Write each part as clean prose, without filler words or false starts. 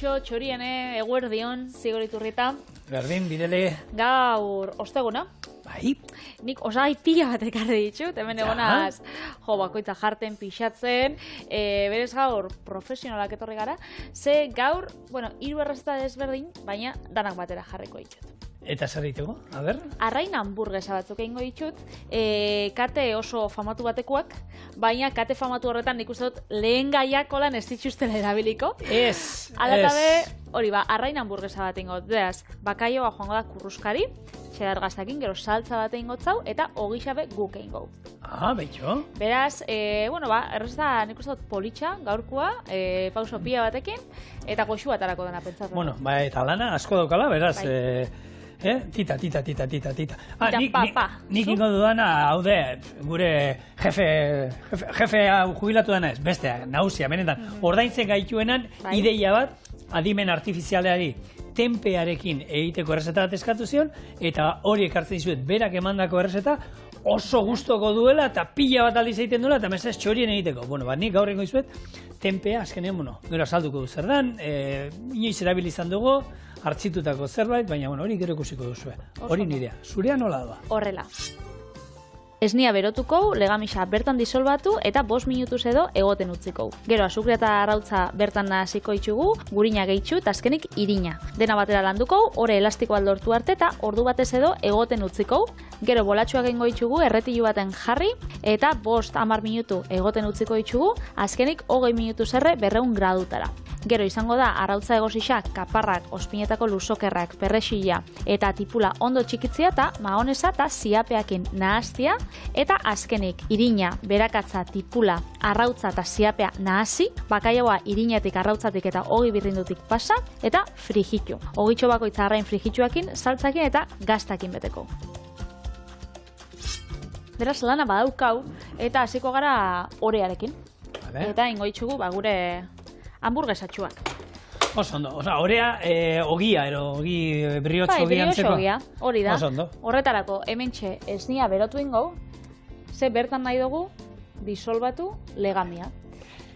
Kaixo, txoriene, eguerdion, Zigoriturrita. Berdin, bidele. Gaur, osteguna. Bai. Nik osai pila bat ekarri ditut, hemen egonaz, bakoitza jarten, pixatzen, berez gaur profesionalak etorri gara, ze gaur, hiru errezeta desberdin, baina danak batera jarriko ditut. Eta zer diteko, a ber? Arrain hamburguesa batzuk egingo ditut, kate oso famatu batekoak, baina kate famatu horretan nik uste dut lehen gaiak olan ez dituztela erabiliko. Hori arrain hamburguesa bat egingo dut, beraz, bakaioa joango da kurruskari, txedar gaztakin, gero saltza bat egingo zau, eta ogixabe guk egingo. Betxo. Beraz, errezta nik uste dut politxa, gaurkoa, pauso pila batekin, eta goxu batarako dena pentsatzen. Eta lana asko daukala, beraz, Tita. Nik ingo dudana, haude, gure jefea jubilatu dana ez, bestea, nauzia, benetan, ordaintzen gaituenan ideia bat, adimen artifizialeari tempearekin egiteko errezeta bat eskatu zion, eta hori ekartzen dizuet, berak emandako errezeta, oso gustoko duela, eta pila bat aldiz egiten duela, eta mesez txorien egiteko. Nik gaur ingo dizuet, tempea, azkenean, gero azalduko du zer dan, inoiz erabilizan dugu, hartzitutako zerbait, baina hori gero ikusiko duzue. Hori nirea. Zurea nola doa? Horrela. Esnia berotuko, legamisa bertan disolbatu eta 5 minutuz edo egoten utziko. Gero azukrea eta arrautza bertan hasiko itxugu, gurina gehitxu eta azkenik irina. Dena batera landuko, ore elastiko lortu arte eta ordu batez edo egoten utziko. Gero bolatxuak egingo itxugu, erretilu baten jarri eta 5-10 minutu egoten utziko itxugu, azkenik 20 minutuz erre 200 gradutara. Gero izango da arrautza egosisak, kaparrak, ospinetako lusokerrak, perrexila eta tipula ondo txikitzia eta mahonesa eta ziapeakin nahaztia. Eta azkenik, irina, berakatza, tipula, arrautza eta ziapea nahasi, bakaiagoa irinatik, arrautzatik eta ogi birrindutik pasa, eta frijitu. Ogitxo bakoitza arrain frijituakin, saltzakin eta gaztakin beteko. Beraz, lana badaukau, eta hasiko gara orearekin. Eta ingo itxugu, gure hamburguesatxuak. Oso ondo, orea ogia, ogi briotxo ogia antzeko. Ogia, hori da. Oso ondo. Horretarako, hementxe esnia berotu ingo, ze bertan nahi dugu disolbatu legamia.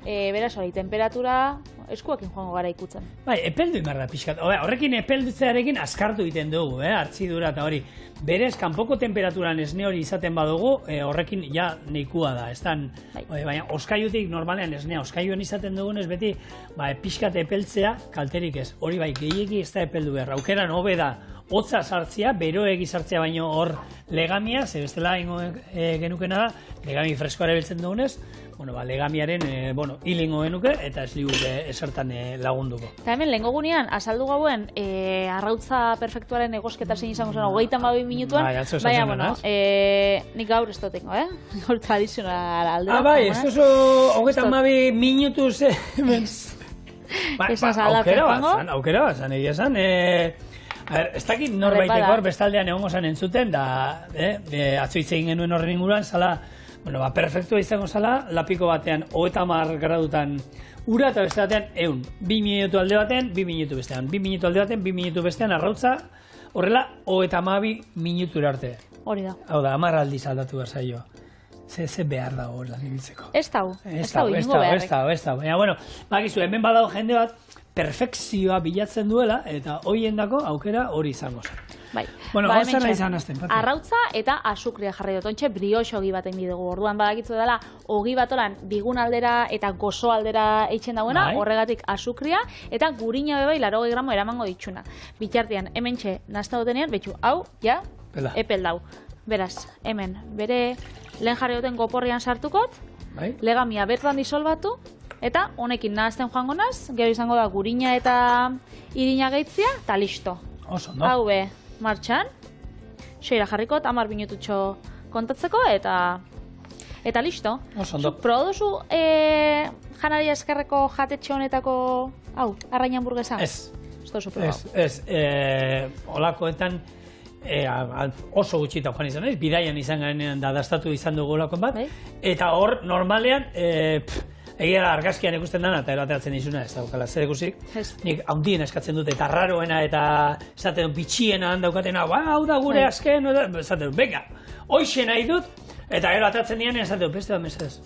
Beraz hori, temperatura eskuakin joango gara ikutzen. Epeldu inbar da pixkat. Horrekin epeldutzearekin askartu egiten dugu, hartzidura eta hori. Berez, kanpoko temperaturan esne hori izaten badugu, horrekin ja neikua da. Baina, oskaiutik normalean esnea, oskaiuan izaten dugunez beti, pixkat epeltzea kalterik ez. Hori gehiegi ez da epeldu behar. Aukeran hobe da, hotza sartzea, beroegi sartzea baino hor legamia, ze bestela genukena da, legami freskoare biltzen dugunez, legamiaren hilingo genuke eta ez liguke esertan lagunduko. Eta hemen, lehenko gunean, azaldu gauen arrautza perfektuaren egosketa zein izango zen 32 minutuan, baina, nik gaur ez dotengo, gaur tradizional aldera. Ez duzu 32 minutuz, aukera bat zan, egia zan, ez dakit norbaitek hor bestaldean egongo zan entzuten, da atzo hitz egin genuen horren inguruan, zala, perfektua izango zala, lapiko batean 30 gradutan ura eta beste batean 100. 2 minutu alde batean, 2 minutu bestean. 2 minutu alde batean, 2 minutu bestean arrautza, horrela 32 minutura arte. Hori da. Hau da, 10 aldiz aldatu behar zaio. Ze behar dago lan ibiltzeko. Ez dago, ingo beharrik. Ez dago. Baina, bakizu, hemen badago jende bat, perfekzioa bilatzen duela, eta hoiendako aukera hori izango zen. Zer izan azten, Pati? Arrautza eta azukria jarri dut, ontxe brioxo ogi baten bidugu. Orduan badakitzu dela, ogi batolan bigun aldera eta gozo aldera eitzen dauena, horregatik azukria, eta gurina bebai 80 gramo eramango ditxuna. Bitartean, hemen txe, nazta dutenean, betxu, hau, ja, epel dau. Beraz, hemen, bere lehen jarri duten goporrian sartukot, legamia bertan disolbatu, eta honekin nahazten joango naz, gero izango da gurina eta irina gehitzia, eta listo. Oso, no? Hau be, martxan, seira jarriko, 10 minututxo kontatzeko, eta listo. Oso, ondo. Proba duzu janari eskerreko jatetxe honetako, arrain hamburguesa? Ez. Ez duzu proba. Ez, olakoetan oso gutxita joan izan, bidaian izan garenean da dastatu izan dugu olakon bat, eta hor, normalean, egia da argazkian ikusten dana eta ateratzen izuna ez daukala zer ikusik. Nik handien eskatzen dute eta raroena eta esaten bitxiena handaukatena, hau da gure azken, esaten dut, venga, hoxe nahi dut, Eta gero atatzen dian, esateu, beste da mesez.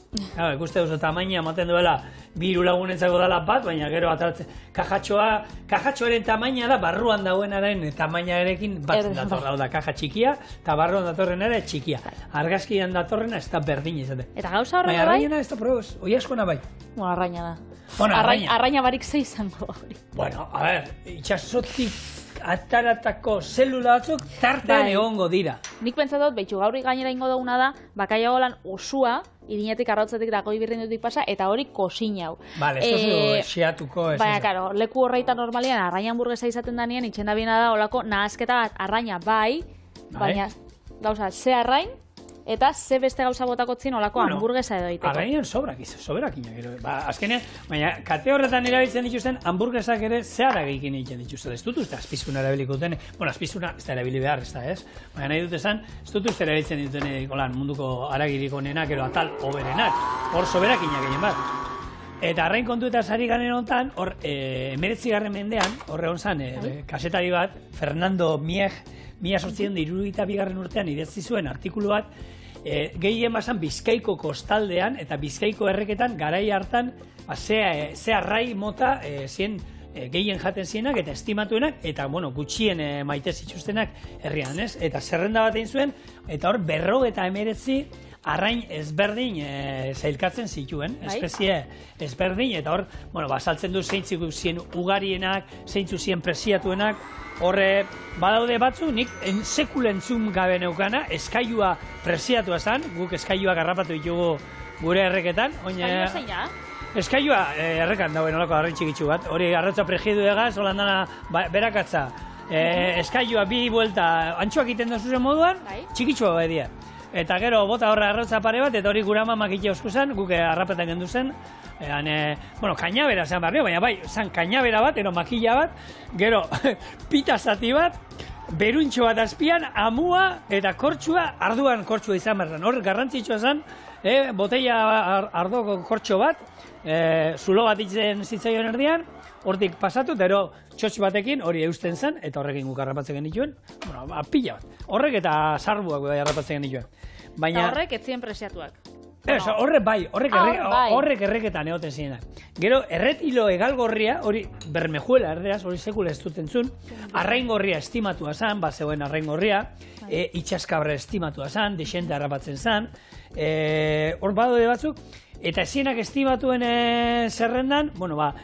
Ikuste duzu, tamaina ematen duela, 2 lagunentzako dela bat, baina gero atatzen. Kajatxoaren tamaina da, barruan dauenaren tamainarekin bat dator da, kaja txikia, eta barruan datorren ere txikia. Argazkian datorrena ez da berdin izate. Eta gauza horrela bai? Arrainena ez da probez, oi askona bai. Bueno, arraina da. Bueno, arraina barik ze izango hori. Bueno, a ver, itxasotik ataratako zelula batzuk tartean egongo dira. Nik pentsa dut, behitxu gaurri gainera ingo duguna da, bakaiago lan osua, irinetik arrautzetik dako ibirrindutik pasa, eta hori kosin hau. Vale, ez duzu xeatuko ez. Baina, karo, leku horreita normalian arraina hamburguesa izaten danean, itxenda biena da, olako nahazketa bat arraina bai, baina, gauza, ze arrain, eta ze beste gauza botakotzin olako hamburguesa edo egiteko. Arrainan soberakinak. Azkenean, baina kate horretan erabiltzen dituzten hamburguesak ere zehara gehikin egiten dituzten. Ez dut uste azpizuna erabiliko duten, bueno, azpizuna ez da erabili behar, ez da, ez? Baina nahi dut esan, ez dut uste erabiltzen dituten munduko aragirik onenak, ero atal oberenak. Hor soberakinak egin bat. Eta arrain kontu eta sari garen honetan, hor, 19. mendean, horre hon zan, kasetari bat, Fernando Mieg, 1872 urtean idatzi zuen artikulu bat, gehien basan Bizkaiko kostaldean eta Bizkaiko erreketan garai hartan ze arrai mota zien gehien jaten zienak eta estimatuenak eta gutxien maite zituztenak herrian, ez? Eta zerrenda bat egin zuen, eta hor 59 arrain ezberdin zailkatzen zituen, espezie ezberdin, eta hor, saltzen du zeintzuk zien ugarienak, zeintzu zien presiatuenak, horre, badaude batzu, nik sekulentzun gabe neukana, eskailua presiatua zan, guk eskailuak harrapatu ditugu gure erreketan. Eskailua zein da? Eskailua errekan dauen olako arrain txikitsu bat, hori arrotza prejidu egaz, holandana berakatza, eskailua bi buelta antxoak iten dozuzen moduan, txikitsua edia. Eta gero bota horra arrotza pare bat, eta hori gura mamak ite oskuzan, guk harrapetan gendu zen. Kainabera zen barrio, baina bai, zen kainabera bat, ero makilla bat, gero pita zati bat, beruntxo bat azpian, amua eta kortxua, arduan kortxua izan behar. Hor garrantzitsua zen, botella ardoko kortxo bat, zulo bat itzen zitzaion erdian, hortik pasatu, eta ero txotx batekin hori eusten zen, eta horrekin guk harrapatzen genituen, pila bat. Horrek eta sarbuak harrapatzen genituen. Eta horrek ez ziren presiatuak. Horrek bai, horrek erreketan egoten zirenak. Gero, erretilo egalgorria, hori bermejuela erderaz, hori sekula ez dut entzun, arraingorria estimatua zan, zegoen arraingorria, itxaskabra estimatua zan, desente harrapatzen zan, hor badode batzuk, eta ezienak estimatuen zerrendan,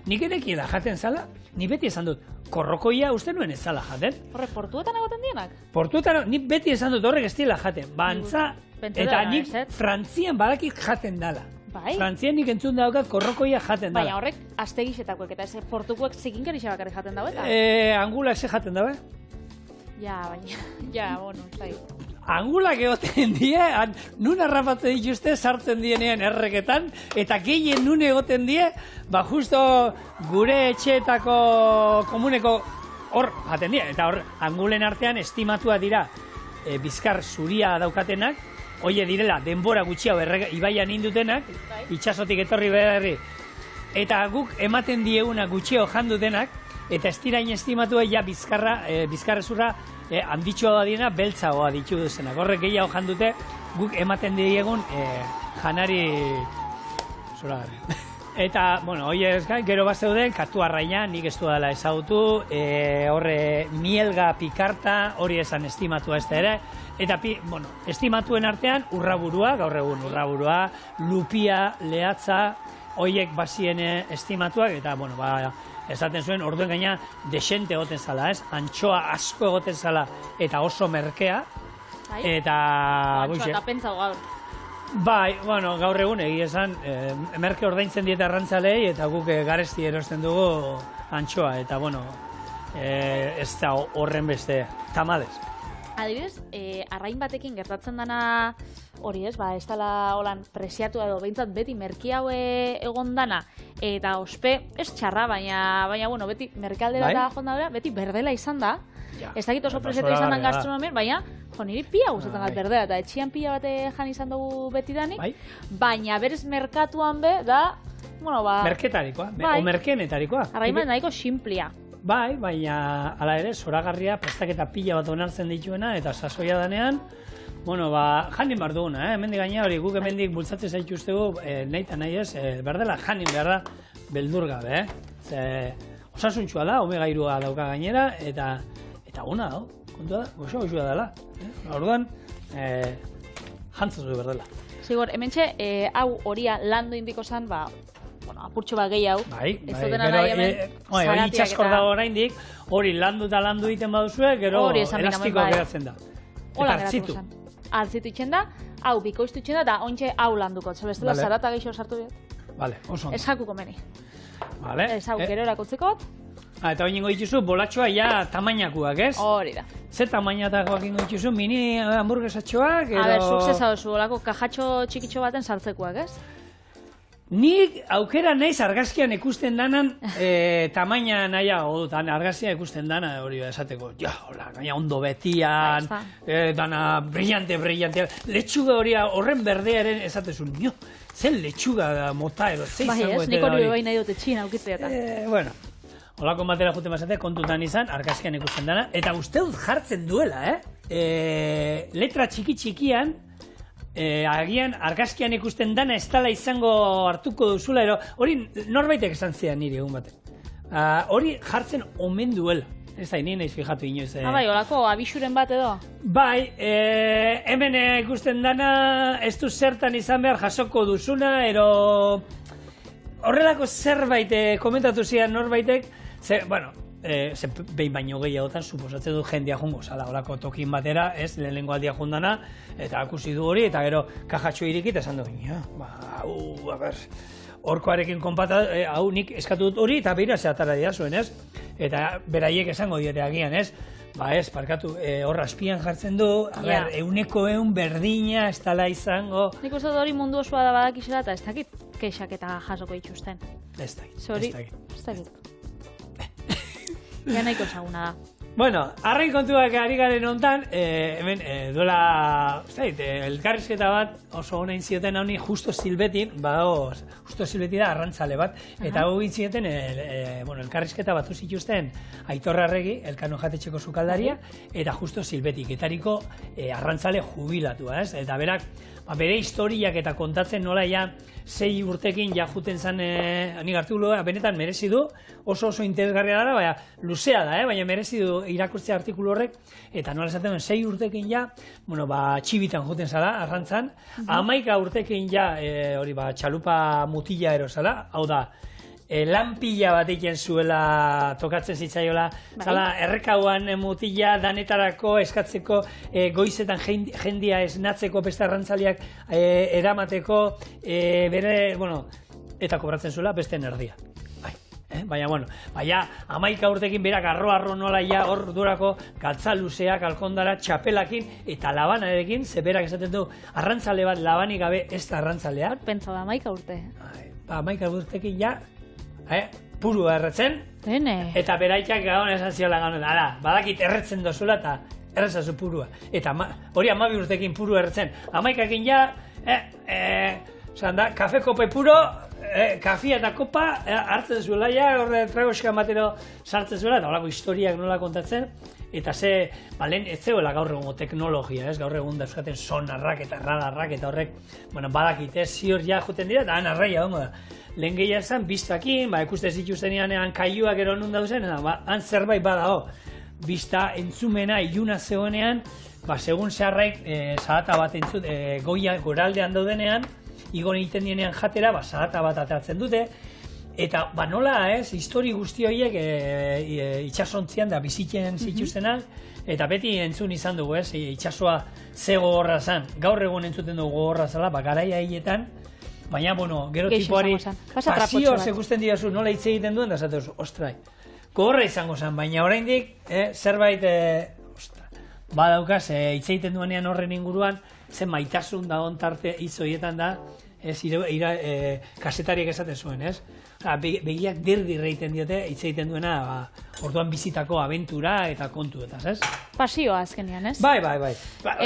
nik edeki da jaten zala, ni beti esan dut, korrokoia uste nuen ez zala jaten. Horrek, portuetan egoten dienak? Portuetan, nik beti esan dut horrek ez dila jaten, bantza, eta nik Frantzian badakit jaten dala. Frantzian nik entzun daukat korrokoia jaten dala. Baina horrek astegixetakoek eta ez portukoek zikinkerixea bakarrik jaten dago eta? Angulak ze jaten dabe? Ja, baina, zai. Angulak egoten die, nun harrapatzen dituzte sartzen dienean erreketan, eta gehien nun egoten die, justo gure etxeetako komuneko hor jaten die, eta hor angulen artean estimatua dira bizkar zuria daukatenak, hoie direla denbora gutxiago ibaian indutenak, itxasotik etorri berri, eta guk ematen dieguna gutxiago jandutenak, eta ez dirain estimatua bizkarrezurra handitxoa dira beltzagoa ditu duzenak. Horrek gehiago jandute guk ematen diegun janari zoragarri. Eta, hoi ez gain, gero bat zeuden, katu arraina, nik ez dela ezagutu, horre mielga pikarta, hori esan estimatua ez da ere, eta, estimatuen artean urraburua, gaur egun urraburua, lupia, lehatza, hoiek bazien estimatuak, eta, esaten zuen, orduen gaina desente egoten zala, ez? Antxoa asko egoten zala, eta oso merkea, eta... Antxoa eta pentsa gaur. Bai, gaur egun egia esan, merke ordaintzen dieta arrantzalei, eta guk garesti erosten dugu antxoa, eta, ez da horren beste, tamalez. Adibidez, arrain batekin gertatzen dana hori ez dela holan presiatu edo behintzat beti merki hau egon dana, eta ospe ez txarra, baina beti merkaldera da jondabera, beti berdela izan da, ez dakit oso presiatu izan den gastronomien, baina niri pila gustatzen bat berdela, eta etxian pila bat jan izan dugu beti danik, baina berez merkatuan be, da, merketarikoa, o merkenetarikoa. Arrain bat nahiko simplia. Bai, baina ala ere, zoragarria prestaketa pila bat onartzen dituena, eta sasoia danean, Bueno, janin behar duguna, hemendik gaina hori guk hemendik bultzatzen zaituztegu, nahi eta nahi ez, berdela janin behar da beldur gabe, osasuntxua da, omega 3 dauka gainera, eta ona da, kontua da, goxoa dela. Orduan, jantzatu berdela. Zigor, hementxe, hau horia landu indiko zen, apurtxo bat gehi hau. Bai, hori itxaskor dago oraindik, hori landu eta landu egiten baduzue, gero elastikoa geratzen da. Hola geratu zen. Altzitu itxen da, hau bikoiztu itxen da, eta ontxe hau landuko. Zabestela, zarata gehiago sartu biot. Vale, oso ondo. Ez jakuko meni. Vale. Ez hau gero erakotzeko. Eta hori ingo dituzu, bolatxoa ja tamainakuak, ez? Hori da. Zer tamainatakoak ingo dituzu, mini hamburguesatxoak, edo... A ber, zuk zezauzu, olako kajatxo txikitxo baten sartzekuak, ez? Nik aukera naiz argazkian ikusten danan tamaina nahiago dut, argazkian ikusten dana hori esateko, hola, gaina ondo betian, dana brillante, letxuga hori horren berdearen esatezun, zen letxuga mota edo, zei izango ez, nik hori bebain nahi dute txina aukitzeetan. Bueno, holako batera juten bazate, kontutan izan, argazkian ikusten dana, eta uste dut jartzen duela, letra txikian, agian argazkian ikusten dana ez dala izango hartuko duzula, hori norbaitek esan zidan nire egun baten. Hori jartzen omen duela. Ez da, nien naiz fijatu inoiz. Bai, olako abisuren bat edo? Bai, hemen ikusten dana ez du zertan izan behar jasoko duzuna, horrelako zerbait komentatu zidan norbaitek, bueno, behin baino gehiagotan suposatzen du jendea jungo zala, olako tokin batera, ez, lehenengo aldia jundana, eta akusi du hori, eta gero kajatxo irikit esan du, horkoarekin konpata, hau nik eskatu dut hori, eta behira zehatara dira zuen, ez? Eta beraiek esango diote agian, ez? Ez, parkatu, hor azpian jartzen du, euneko berdina, ez dala izango... Nik uste hori mundu osoa da badakizela, eta ez dakit kexak eta jasoko dituzten. Ez dakit. Ja nahiko ezaguna da. Bueno, arrain kontuak ari garen hontan, hemen duela, elkarrizketa bat oso honein zioten honi Justo Silbeti, Justo Silbeti da arrantzale bat, eta hau zioten elkarrizketa batu zituzten Aitor Arregi, Elkano jatetxeko sukaldaria, eta Justo Silbeti, getariko arrantzale jubilatua, ez? Eta berak, bere historiak eta kontatzen nola ja 6 urtekin ja juten zan nik artikuloa, benetan merezi du, oso interesgarria dara, baina luzea da, baina merezi du irakurtzea artikulu horrek, eta nola esaten 6 urtekin ja, txibitan juten zala, arrantzan, 11 urtekin ja, hori txalupa mutila erosala, hau da, lanpila bat egin zuela tokatzen zitzaiola, zala errekauan mutila danetarako eskatzeko goizetan jendia esnatzeko beste arrantzaliak eramateko bere, eta kobratzen zuela beste erdia. Baina, 11 urtekin berak arro nola hor durako galtza luzeak, alkondara, txapelakin eta labanarekin, ze berak esaten du arrantzale bat labanik gabe ez da arrantzalea. Pentsa da 11 urte. 11 urtekin ja, purua erretzen, eta beraitak gaun esan ziola gaun, badakit erretzen dozula eta errezazu purua. Eta hori 12 urtekin purua erretzen. 11ekin ja, kafe kope puro, kafia eta kopa hartzen zuela, horre tragoska matero sartzen zuela, eta horako historiak nola kontatzen, eta lehen ez zegoela gaur egungo teknologia, ez? Gaur egun da euskaten sonarrak eta radarrak, eta horrek, badakit, zior ja juten dira, eta anarraia dongo da. Lehen gehiago zen, biztakin, ikusten zituztenean kaiuak ero nun dauzen, han zerbait badago. Bizta entzumena iluna zegoenean, segun zeharraik, zarata bat entzut, goraldean daudenean, igon egiten dienean jatera, zarata bat ateratzen dute, eta nola, histori guzti horiek itxasontzian da bizitzen zituztenak, eta beti entzun izan dugu, itxasoa ze gogorra zen. Gaur egun entzuten dugu gogorra zela, garaia hiletan, baina, gero tipoari pasioz ikusten dirazu nola hitz egiten duen, da zatuz, ostrai, gogorra izango zen, baina oraindik zerbait, badaukaz, hitz egiten duenean horren inguruan, zen maitasun da ontarte hitz horietan da, kasetariek esaten zuen, ez? Begiak dirdirre egiten diote, hitz egiten duena, orduan bizitako abentura eta kontu eta, ez? Pasioa azkenean, ez? Bai.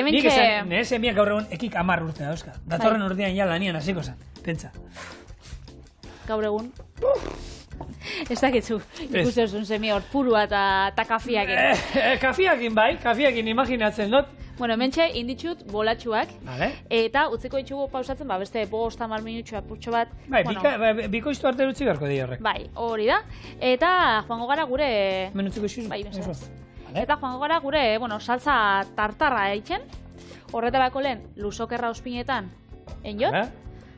Nik esan, nire emiak gaur egun ekik 10 urte dauzka. Datorren urtean ja lanian hasiko zen, pentsa. Gaur egun? Ez dakitzu, ikusten zuen semi hor purua eta kafiakin. Kafiakin imaginatzen dut. Bueno, hementxe inditxut bolatxuak, Vale. eta utziko ditugu pausatzen, beste 5-10 minutxo apurtxo bat. Bai, bikoiztu arte utzi beharko di horrek. Bai, hori da. Eta joango gara gure... Menutziko isu? Bai, eta joango gara gure, salsa tartarra eitzen. Horretarako lehen, luzokerra ospinetan enjot.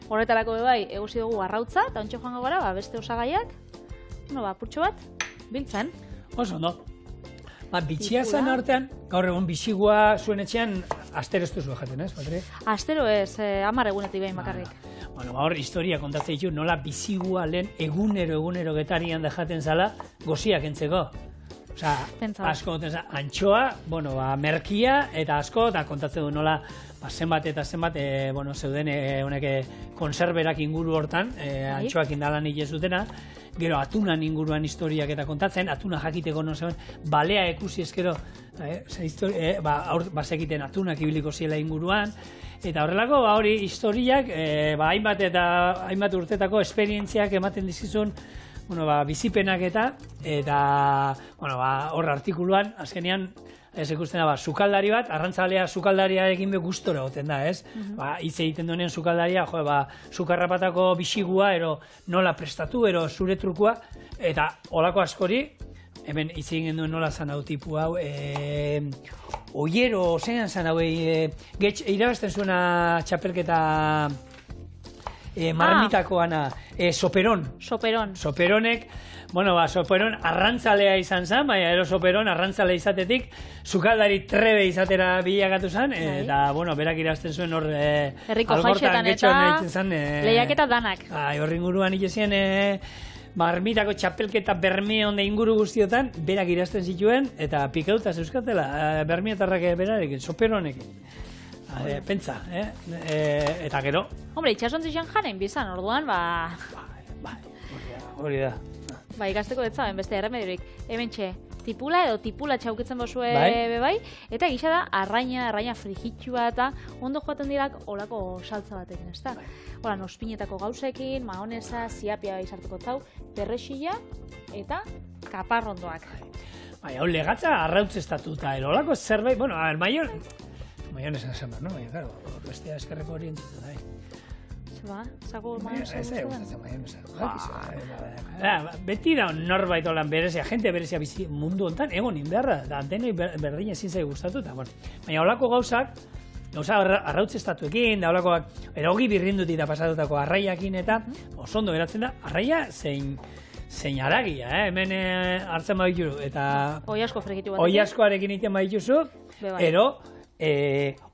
Horretarako bai, egusi dugu arrautza, eta ontsa joango gara, beste osagaiak. Apurtxo bat, biltzen. Oso, no? Bitxia zen artean, gaur egun bizigua zuen etxean, astero ez duzu jaten, ez, Patri? Astero ez, 10 egunetik behin bakarrik. Bueno, hor historia kontatzen ditu, nola bizigua lehen egunero getarian da jaten zala, goziak entzeko. Osa, asko, antxoa, merkia, eta asko, eta kontatzen du nola, zenbat eta zenbat, zeuden konserberak inguru hortan, antxoak indalanik ez dutena, gero atunan inguruan historiak eta kontatzen, atuna jakiteko no zeuen, balea ekusi eskero, bazekiten atunak ibiliko ziela inguruan, eta horrelako, hori historiak, hainbat urtetako esperientziak ematen dizkizun, bizipenak eta hor artikuluan, azkenean, ez ikustena, sukaldari bat, arrantzalea sukaldariarekin be gustora goten da, ez? Hitz egiten duenean sukaldaria, sukarrapatako bisigua, nola prestatu, zure trukua, eta holako askori, hemen hitz egin duen nola zan hau tipu hau, oiero, zein zan hau, irabazten zuena txapelketa marmitakoana, soperon. Soperonek, soperon arrantzalea izan zen, baina soperon arrantzalea izatetik, sukaldari trebe izatera bilakatu zen, eta, berak irabazten zuen hor algortan eta lehiaketa danak. Horri inguruan itezien marmitako txapelketa Bermeon de inguru guztiotan, berak irabazten zituen, eta pikauta zeuskatela, bermietarrak berarekin, soperonekin. Pentsa, eta gero. Hombre, itxasontzitzen jaren bizan, orduan, hori da. Ikasteko ez zaben, beste erremediorik. Hementxe, tipula edo tipula txaukitzen bozue bai, eta gisa da, arraina frigitxua eta ondo joaten dirak olako saltza batekin, ez da? Hola, nospinetako gauzekin, maonesa, ziapia izartuko zau, perrexila eta kaparrondoak. Hau legatza arrautz estatuta, olako zerbait, maionesa esan behar, no? Baina, claro, bestea eskerreko hori entzutu da, zago maionesa beti da norbait olan berezia, jente berezia bizi mundu hontan, egon inberra, da antenoi berdin ezin zai gustatu, eta, baina holako gauza arrautz estatuekin, da holakoak, erogi birrinduti da pasatutako arraiakin, eta oso ondo geratzen da, arraia zein aragia, hemen hartzen badituzu, eta oiasko frigitu batekin. Oiaskoarekin iten badituzu, ero,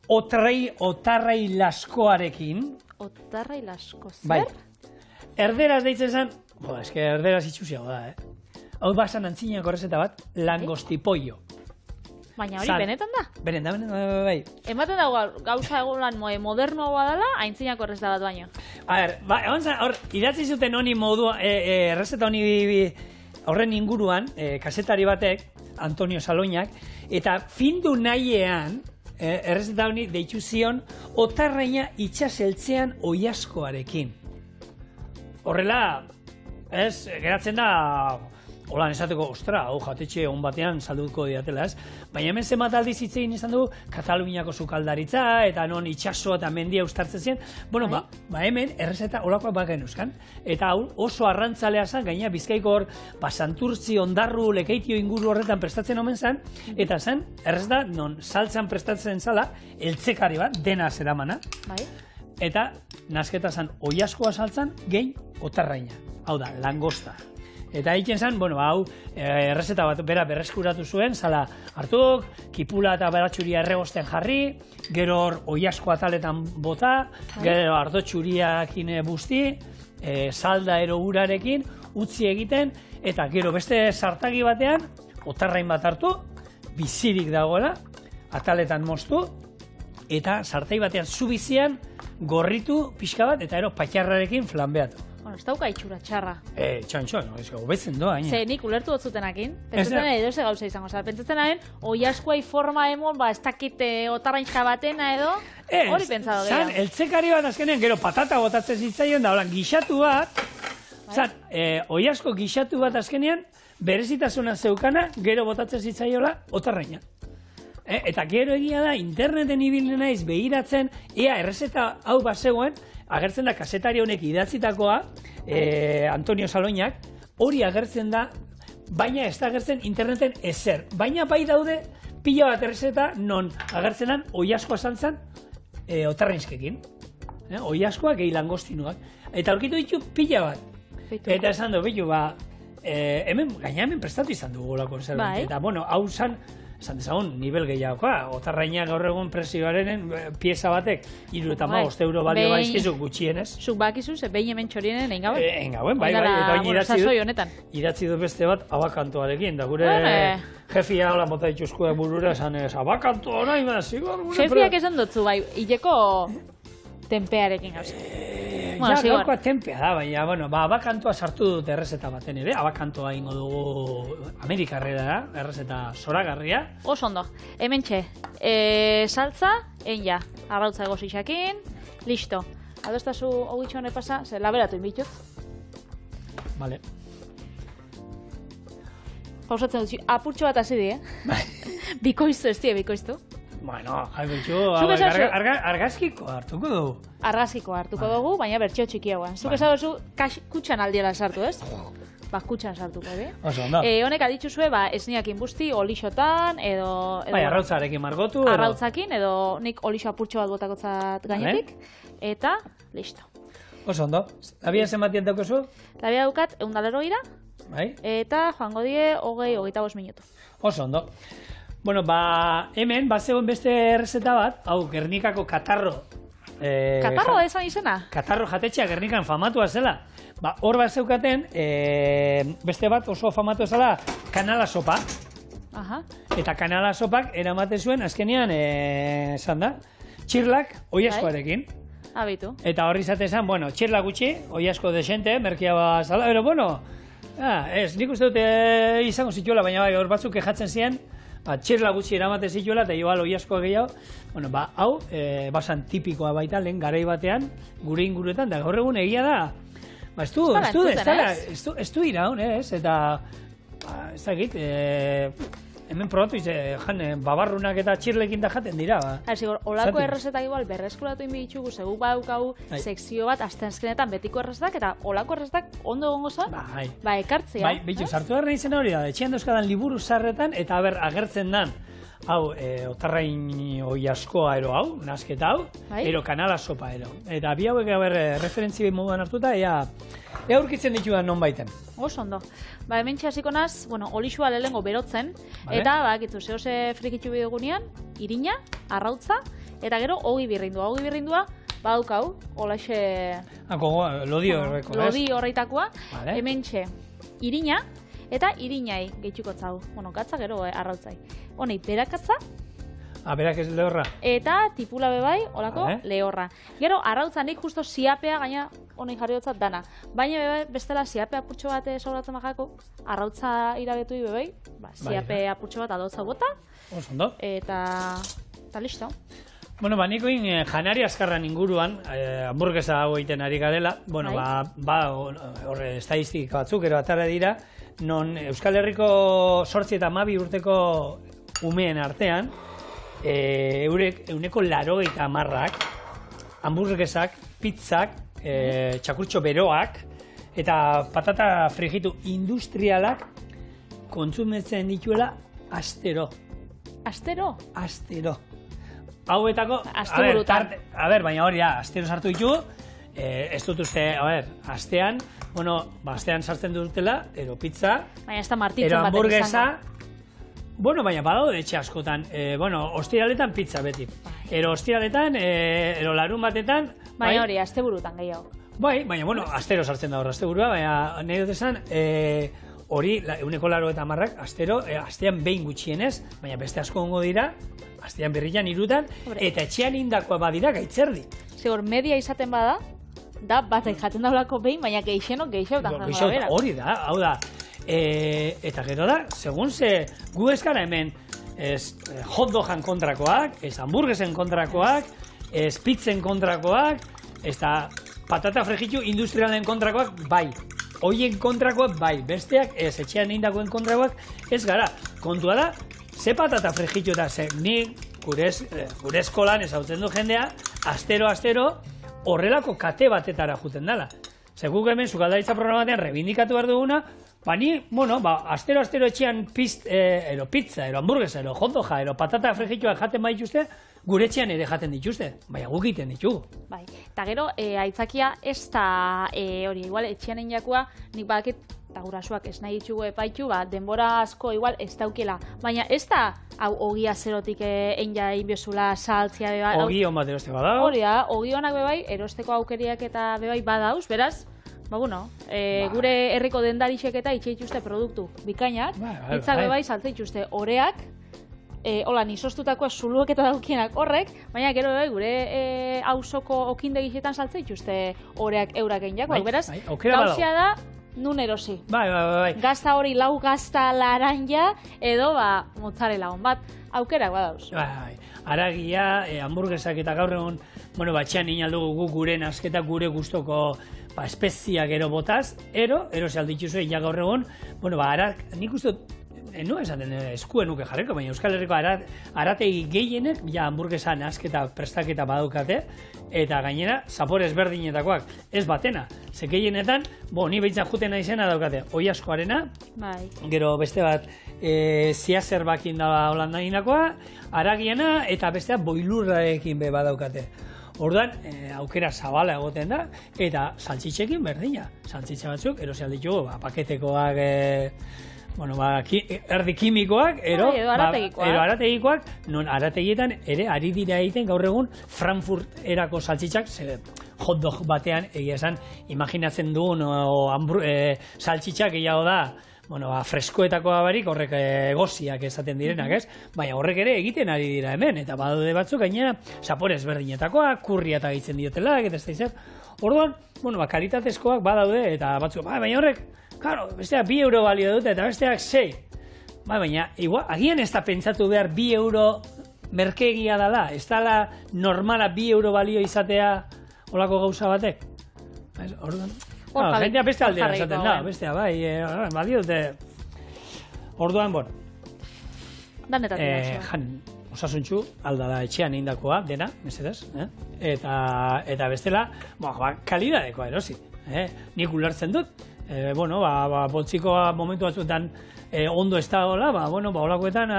otarrai laskoarekin. Otarrai lasko, zer? Bai. Erderaz deitzen zen, eske erderaz itxusiago da, Hau basan antzinako errezeta bat, langostipollo. Baina hori benetan da? Benetan, bai. Ematen dago gauza egolan modernoa dela, aintzinako errezeta bat baino. Hor, idatzi zuten honi modua, errezeta honi horren inguruan, kasetari batek, Antonio Saloñak, eta findu nahiean, errezeta honi deitu zion, otarraina itxaseltzean oiaskoarekin. Horrela, geratzen da, holan esateko, ostra, jatetxe hon batean salduko diatela, ez? Baina hemen zenbat aldiz hitz egin izan dugu, Kataluniako sukaldaritza, eta non itxasoa eta mendia ustartzen ziren. Hemen errezeta holakoak bagen euskan. Eta hau oso arrantzalea zen, gaina Bizkaiko hor, Santurtzi, Ondarru, Lekeitio inguru horretan prestatzen omen zen, eta zen, errezeta non saltzan prestatzen zala, eltzekari bat, dena zeramana. Eta nasketa zen, oiaskoa saltzan, gehi otarraina. Hau da, langosta. Eta egiten zen, hau, errezeta bat bera berreskuratu zuen, zala hartuk, kipula eta beratxuria erregosten jarri, gero hor oiasko ataletan bota, gero ardo txuriakin busti, salda ero urarekin, utzi egiten, eta gero beste sartagi batean, otarrain bat hartu, bizirik dagoela, ataletan moztu, eta sartai batean zubizian, gorritu pixka bat, eta ero patxarrarekin flanbeatu. Ez dauka itxura txarra. Txon, hobetzen doa. Ze nik ulertu dutzutenakin. Pentsatzen edo ze gauza izango. Pentsatzen nahen, oiaskuai forma emon, ez dakit otarrainxka batena edo, hori pentsatu gehiago. Eltzekari bat azkenean, gero patata botatzen zitzaion, da holan gixatu bat, Zan, oiazko gixatu bat azkenean, berezitasuna zeukana, gero botatzen zitzaiola, otarraina. Eta gero egia da, interneten ibiltzen naiz behiratzen, ea errezeta hau bazegoen, agertzen da kazetari honek idatzitakoa, Antonio Saloñak, hori agertzen da, baina ez da agertzen interneten ezer. Baina bai daude, pila bat errezeta, non agertzen dan, oiazkoa zantzan, otarrainzkekin. Oiazkoak gehi langostinuak. Eta aurkitu ditu pila bat. Eta esan du, bitu, hemen prestatu izan dugu lako zerbait. Eta, bueno, hau zan, esan dezagun, nivel gehiagoa. Otarraina gaur egun presioaren pieza batek, €35 balio baizkizu gutxienez. Zuk bakizu, ze behin hemen txorienen egin gauen? Egin gauen, bai, eta idatzi du beste bat abakantoarekin, da gure jefia hola mota dituzkoa burura esan ez, abakantoa nahi, zigor. Jefiak esan dutzu, bai, hileko tempearekin gauza. Ja, gaurkoa tempea da, baina, bueno, abakantoa sartu dut errezeta baten ere, abakantoa ingo dugu Amerikarrera da, errezeta zoragarria. Oso ondo, hemen txe, saltza, ja, arrautza egosixakin, listo. Adostazu hogitxo honek pasa, ze laberatu inbitut. Vale. Pausatzen dut, apurtxo bat hasi di, Bikoiztu, ez die, bikoiztu. Bueno, argazkiko hartuko dugu. Argazkiko hartuko dugu, baina bertxio txikiagoan. Zuk esan duzu, kutxan aldiela sartu, ez? Kutxan sartuko, Oso, ondo. Honek aditxuzue, esniak inbusti, olixotan, edo... Bai, arrautzarekin margotu. Arrautzakin, edo nik olixo apurtxo bat botakotzat gainetik. Eta, listo. Oso, ondo. Labia zenbatien daukozu? Labia daukat, 100 gira. Bai. Eta joango die, 25 minutu. Oso, ondo. Bueno, hemen, zegoen beste errezeta bat, hau, Gernikako katarro. Katarro esan izena? Katarro jatetxea Gernikan famatua zela. Hor bat zeukaten, beste bat oso famatua zela, kanala sopa. Eta kanala sopak eramaten zuen, azkenean, esan da, txirlak oiazkoarekin. Abitu. Eta horri zatezan, bueno, txirla gutxi, oiazko desente, merkia bat zala, pero bueno, ez, nik uste dute izango zituela, baina bai, hor batzuk kejatzen ziren, txirla gutxi eramaten zituela, eta igual oiazkoa gehiago, bueno, hau, basan tipikoa baita, lehen garai batean, gure inguruetan, da gaur egun egia da, ez du iraun, ez, eta, ez da egit, hemen probatu jan, babarrunak eta txirlekin da jaten dira. Olako errezetak igual berreskuratu inbitxugu, seguk badaukagu sekzio bat, asteazkenetan betiko errezetak, eta olako errezetak ondo gongo zan, ekartzea. Bai, bitu, sartu erren izena hori da, etxean dauzkadan liburu zarretan, eta agertzen dan, hau, otarrain oiazkoa ero hau, nasketa hau, ero kanala sopa ero. Eta bi hauek referentzi moduan hartuta, ea aurkitzen ditudan non baiten. Oso ondo. Hemen txasiko naz, olixua lehengo berotzen, eta bakitzu, zehose frikitzu bidegunean, irina, arrautza, eta gero ogi birrindua. Ogi birrindua, badaukau, olaxe... Lodi horreko, ez? Lodi horreitakoa, hemen txe, irina, eta irinai gehitxuko zau. Gatza gero arrautzai. Honei, berakatza. Berak ez lehorra. Eta tipula bebai, olako, lehorra. Gero, arrautza nik justo siapea gaina honei jarri dutzat dana. Baina bestela siapea purtxo bat sobratzen bajako, arrautza irabetu bebai, siapea purtxo bat adotza bota. Osondo. Eta listo. Bueno, niko janari azkarran inguruan, hamburguesa hau egiten ari garela, bueno, horre estadistika batzuk, ero atara dira, non Euskal Herriko 8 eta 12 urteko umeen artean, euneko 80 hamburguesak, pizzak, txakurtxo beroak, eta patata frijitu industrialak kontsumetzen dituela astero. Astero? Astero. Hauetako, baina hori da, astero sartu ditu, ez dut uste, astean, astean sartzen dutela, ero pizza, ero hamburguesa, baina badaude etxe askotan, ostiraletan pizza beti, ero ostiraletan, ero larun batetan, baina hori, asteburutan gehiago. Baina, astero sartzen da hor, asteburua, baina nahi dut esan, hori, euneko 80 astero, astean behin gutxienez, baina beste asko ongo dira, astean berrian 3, eta etxean indakoa badira gaitzerdi. Zigor, media izaten bada, da bat jaten daulako behin, baina geixenok geixeutan. Hori da, hau da. Eta gero da, segun ze gu ez gara hemen hot dogan kontrakoak, ez hamburguesen kontrakoak, ez pitzen kontrakoak, ez da patata frijitu industrialen kontrakoak, bai. Hoien kontrakoak bai, besteak ez, etxean egindakoen kontrakoak ez gara. Kontua da, ze patata frejitu eta ze, ni gure eskolan ezautzen du jendea, astero horrelako kate batetara juten dela. Ze guk hemen sukaldaritza programatean rebindikatu behar duguna, ni, astero etxean pizza, hamburguesa, hotdoga, patata frejituak jaten baituzte, gure etxean ere jaten dituzte, baina guk egiten ditugu. Bai, eta gero, aitzakia ez da hori, igual etxean eginakua, nik badakit, eta gurasuak ez nahi ditugu epaitu, denbora asko igual ez daukela, baina ez da hau ogia zerotik egia inbiozula saltzia beba. Ogi hon bat erosteko badau. Hori da, ogi honak bebai, erosteko aukeriak eta bebai badauz, beraz, gure herriko dendarixek eta itxeituzte produktu bikainak, hitzak bebai saltze dituzte oreak, hola, nisostutakoa zuluek eta daukienak horrek, baina gero bebai gure hausoko okindegixetan saltze dituzte oreak eurak eginak, beraz, gauzia da, nun erosi. Bai. Gazta hori lau gazta laranja edo mozzarella hon bat, aukerak badauz. Bai. Aragia, hamburguesak eta gaur egun, batxean inaldugu guk gure nasketa gure gustoko espeziak ero botaz, erosi aldituzue, ja gaur egun, nik uste, no esaten eskuen nuke jarriko, baina Euskal Herriko arategi gehienek, hamburguesa nasketa prestaketa badaukate, eta gainera, zapore ezberdinetakoak, ez batena. Ze gehienetan, ni behitzak juten naizena daukate, oi askoarena, gero beste bat, ziazer bakin da Holanda inakoa, aragiena, eta bestea boilurrarekin be badaukate. Orduan, aukera zabala egoten da, eta saltxitxekin berdina. Saltxitxe batzuk, erosi alditugu, paketekoak, erdi kimikoak, ero arategikoak, non arategietan ere ari dira egiten gaur egun Frankfurt erako saltxitxak, hotdog batean, egia esan, imaginatzen dugun saltxitxak gehiago da, freskoetakoa barik horrek egoziak esaten direnak, ez? Baina horrek ere egiten ari dira hemen, eta badaude batzuk gainera zapore ezberdinetakoa, kurria eta gehitzen diotelak, eta ez da izan. Orduan, kalitatezkoak badaude, eta batzuk, baina horrek, claro, besteak 2 euro balio dute, eta besteak 6. Baina, agian ez da pentsatu behar 2 euro merkeegia dela, ez dela normala 2 euro balio izatea olako gauza batek. Orduan, jentea beste aldera esaten da, bestea, balio dute. Orduan, jan, osasuntxu, alda da etxean egindakoa, dena, mesedez, eta bestela, kalidadekoa erosi. Nik ulertzen dut, boltzikoa momentu batzuetan ondo ez da hola, holakoetan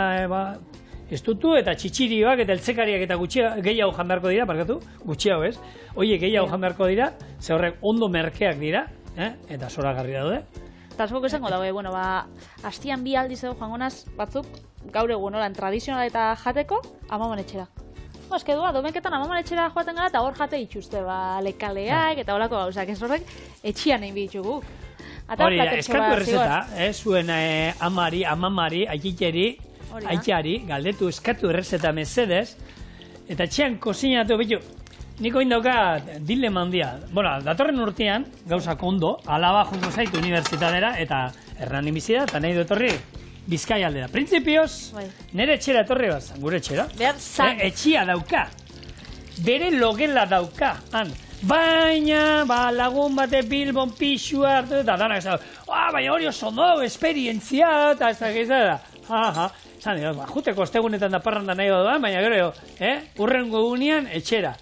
estutu eta txitxirioak eta eltzekariak eta gehiago jan beharko dira, gutxiago ez, oie gehiago jan beharko dira, ze horrek ondo merkeak dira, eta zoragarri daude. Eta askok esango dago, hastian 2 aldiz edo joango naz batzuk, gaur egun tradizionala eta jateko, amaman etxera. Eske domeketan amaman etxera joaten gara eta hor jate dituzte, lekaleak eta holako gauzak, ez horrek etxian egin biditzugu. Hori, eskatu errezeta, zuen amamari, aitxari, galdetu eskatu errezeta mesedez, eta etxean kozinatu, niko indauka dilema handia. Datorren urtean, gauzak ondo, alaba jongo zaitu unibertsitatera, eta erran bizida, eta nahi du etorri Bizkai aldera. Printzipioz, nire etxera etorri bat, gure etxera. Etxia dauka, bere logela dauka, baina, lagun bate Bilbon pixua hartu, eta danak esan, baina hori oso ondo, esperientzia, eta ez da gizara. Juteko ostegunetan da parranda nahi badoan, baina gero, urrengo egunean etxera.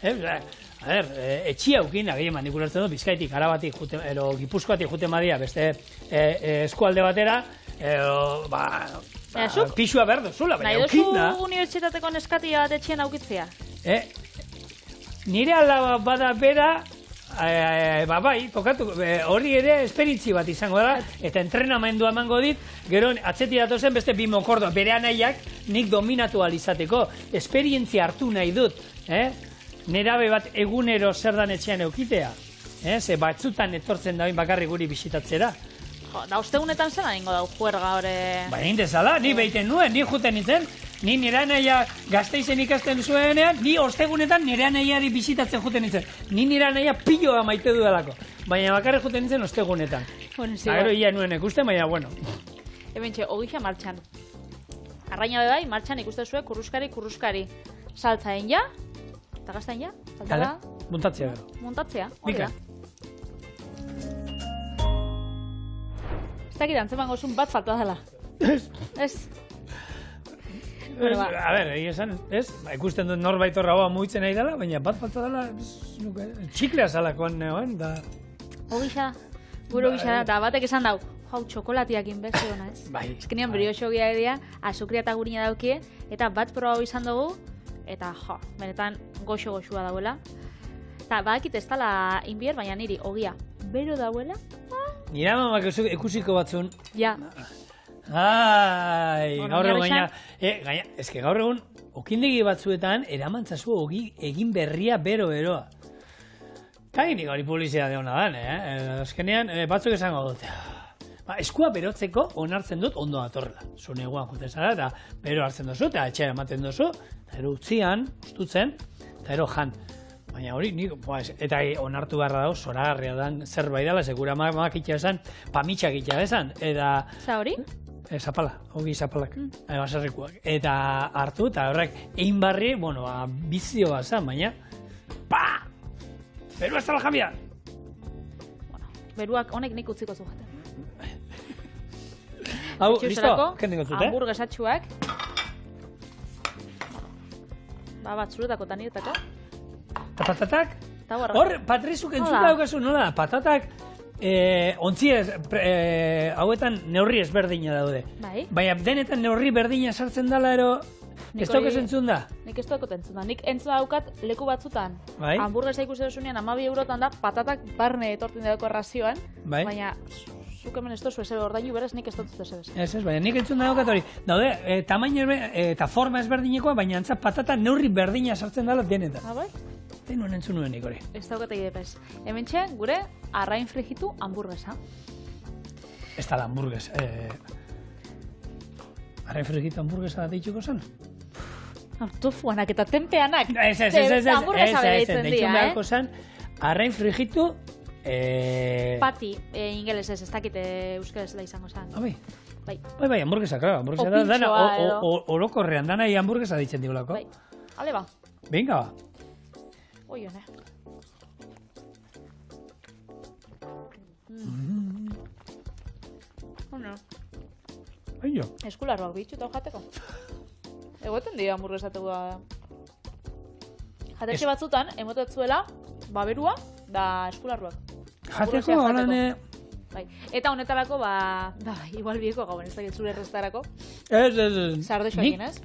Etxia aukin, agien nik ulertzen dut, Bizkaitik, Arabatik, Gipuzkoatik juten badia, beste eskualde batera, pixua behar duzula, baina aukin da. Nahi duzu unibertsitateko neskatia bat etxean aukitzea? Nire alaba bada bera, hori ere esperintzi bat izango da, eta entrenamendua emango dit, gero atzeti datozen beste 2 mokordo, bere anaiak nik dominatu alizateko, esperientzia hartu nahi dut, nerabe bat egunero zer dan etxean eukitea, ze batzutan etortzen dagoen bakarrik guri bisitatzera. Da ostegunetan zela ningo da juerga hori... Baina indezala, ni behiten nuen, ni juten nintzen, ni nire anaia Gasteizen ikasten zuenean, ni ostegunetan nire anaiari bisitatzen juten nintzen. Ni nire anaia piloa maite dudalako, baina bakarrik juten nintzen ostegunetan. Gero ia nuen ikusten, baina bueno. Ebentxe, ogixa martxan. Arraina bebai, martxan ikuste zuen kurruskari. Saltzaen ja, eta gaztain ja. Muntatzea. Muntatzea, hori da. Ez dakit antzeman gozun bat falta dela. Ez. A ber, esan, ez? Ikusten dut norbait horra hoa mugitzen nahi dela, baina bat falta dela, txiklea zalakoan neoen, da... Ogisa, gure ogisa da, eta batek esan dau, jau, txokolatiak inbeste hona, ez? Bai. Ezkenean brioxo gira edia, azukria eta gurina daukie, eta bat probau izan dugu, eta jo, benetan goxo-goxua dauela. Eta badakit ez dala inbier, baina niri ogia bero dauela. Nira mamak ikusiko batzun. Ja. Ai, gaur egun gaina, eske gaur egun, okindegi batzuetan, eramantzazu ogi egin berria bero-beroa. Kainik hori publizia de hona dan, azkenean, batzuk esango dute. Eskua berotzeko onartzen dut ondo datorrela. Zuneguan jote zara, eta bero hartzen dozu, eta etxea ematen dozu, eta ero utzian, ustutzen, eta ero jan. Baina hori, eta onartu beharra dago, zoragarria dan zerbait dela, sekura makitxa esan, pamitxak itxa esan, eta... Za hori? Zapala, ogi zapalak, baserrikuak. Eta hartu, eta horrek egin barri, bizio bat zan, baina... Beru ez tala jambia! Beruak honek nik utziko zu jaten. Hau, listo? Kendengo zute? Hamburguesatxuak. Bat zuretako eta niretako. Eta patatak? Hor, Patrizuk entzuta daukazu, nola? Patatak, ontziez, hauetan neurri ezberdina daude. Bai. Baina denetan neurri berdina sartzen dela, ero, ez daukaz entzun da? Nik ez daukot entzun da. Nik entzun daukat leku batzutan. Bai. Hamburguesa ikusi duzunean 12 eurotan da, patatak barne etortin dago razioan. Bai. Baina, zuk hemen ez dozu esebe ordainu beraz, nik ez dut esebe. Ez, baina nik entzun daukat hori. Daude, tamaino eta forma ezberdinekoa, baina antza patata neurri berdina sartzen dela denetan. Bai? Denuen entzun nuen nik hori. Ez daukat egidepez. Hemen txen, gure arrain frijitu hamburguesa. Ez da hamburgues. Arrain frijitu hamburguesa da deituko zen? Tofuanak eta tempeanak. Ez, hamburguesa bereitzen dira, beharko zen, arrain frijitu... Pati, ingeles ez dakite euskaraz da izango zen. Bai. Bai, hamburguesa, claro. Hamburguesa da, dana, orokorrean, dana hamburguesa ditzen diolako. Bai, ale ba. Venga, ba. Oione. Aio. Eskularroak bitxuta jateko. Egoten dira hamburguesateko da. Jatetxe batzutan, emotetzuela, baberua, da eskularroak. Jateko, holan... Bai. Eta honetarako, igual bieko gauen, ez dakit zure errestarako. Ez. Sardexoakin, ez?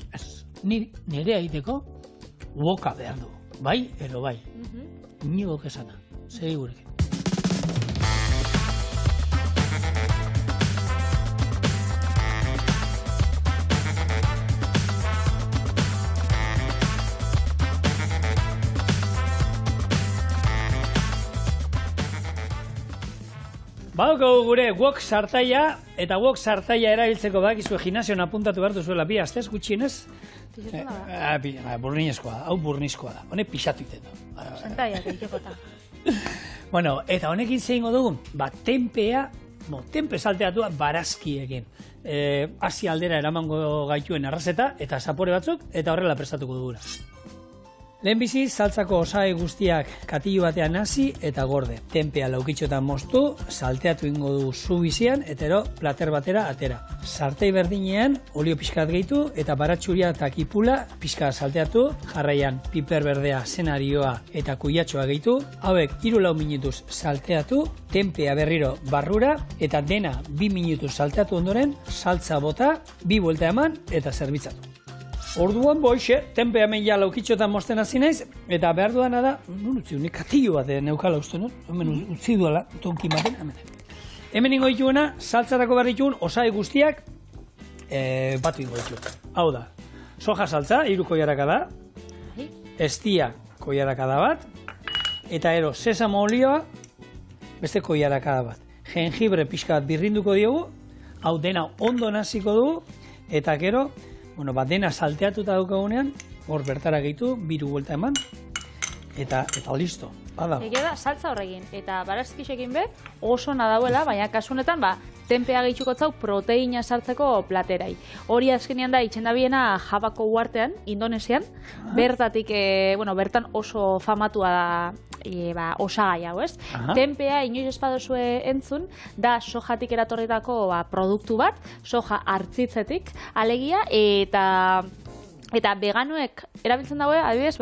Nire egiteko, woka behar du. Bai, ero bai. Inigo kesana. Segurek. Badaukagu gure wok sartaia, eta wok sartaia erabiltzeko badakizue gimnasioan apuntatu behar duzuela bi astez gutxienez. Burnizkoa da, hau burnizkoa da. Honek pixatu iten du. Sentaiak egiteko. Bueno, eta honekin zeingo dugu, tempe salteatua barazkiekin. Hasi aldera eramango gaituen arrazeta, eta zapore batzuk, eta horrela prestatuko dugula. Lehenbizi, saltzako osagai guztiak katilu batean hasi eta gorde. Tenpea laukitxotan moztu, salteatu ingo du zu bizian, eta ero plater batera atera. Sartei berdinean, olio pixkat gehitu, eta baratxuria eta kipula pixka salteatu, jarraian piper berdea, zenarioa eta kuiatxoa gehitu, hauek 3-4 minutuz salteatu, tenpea berriro barrura, eta dena 2 minutuz salteatu ondoren, saltza bota, 2 buelta eman, eta zerbitzatu. Orduan boixe, tenpea hemen ja laukitxotan mozten hasi naiz, eta behar duana da, non utzi, nik katillo bat neukala uste, no? Hemen utzi duela, tonki maten, hemen ingo dituena, saltzarako behar dituen, osagai guztiak, batu ingo dituen. Hau da, soja saltza, 3 koiaraka da, estia koiaraka da bat, eta ero, sesamo olioa, beste koiaraka da bat. Jengibre pixka bat birrinduko diogu, hau dena ondo naziko dugu, eta gero, dena salteatuta daukagunean, hor bertara gehitu, 2 buelta eman, eta listo. Egia da, saltza horregin, eta barazkixekin be, oso nadauela, baina kasunetan, tenpea gehituko zau proteina sartzeko platerai. Hori azkenean da itxendabiena Javako uartean, Indonesian, bertatik, bertan oso famatua da osagai hau, ez? Tenpea, inoiz espadozue entzun, da sojatik eratorritako produktu bat, soja hartzitzetik, alegia, eta veganoek erabiltzen dago, adibidez,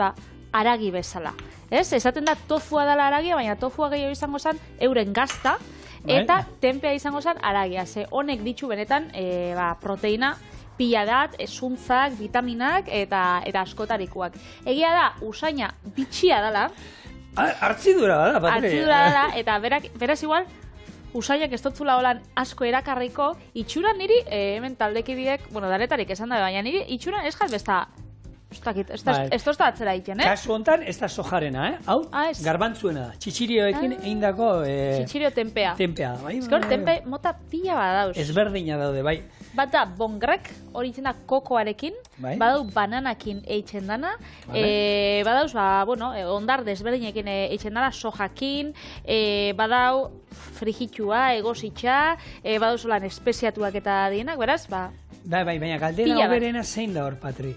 haragi bezala. Ez? Esaten da tofua dela haragia, baina tofua gehiago izango zen euren gazta, eta tenpea izango zen haragia. Ze honek ditu benetan proteina pila dat, zuntzak, vitaminak eta askotarikoak. Egia da, usaina bitxia dela. Hartzidura da, Patri. Hartzidura dela, eta beraz igual, usainak ez dotzula holan asko erakarriko, itxuran niri, hemen taldekidiek, daretarik esan da, baina niri itxuran ez jaz besta, ez tozta atzera iten, Kasu hontan, ez da sojarena, hau, garbantzuena da, txitxirioekin eindako... Txitxirio tenpea. Tenpea, bai. Ezkor, tenpe mota pila badauz. Ezberdina daude, bai. Bat da, bongrek, hori itzen da kokoarekin, badau bananakin eitzen dana, badauz, ondar desberdinekin eitzen dana, sojakin, badau frijitua, egositxa, badauz olan espeziatuak eta dienak, beraz, baina galdera oberena zein da hor, Patri?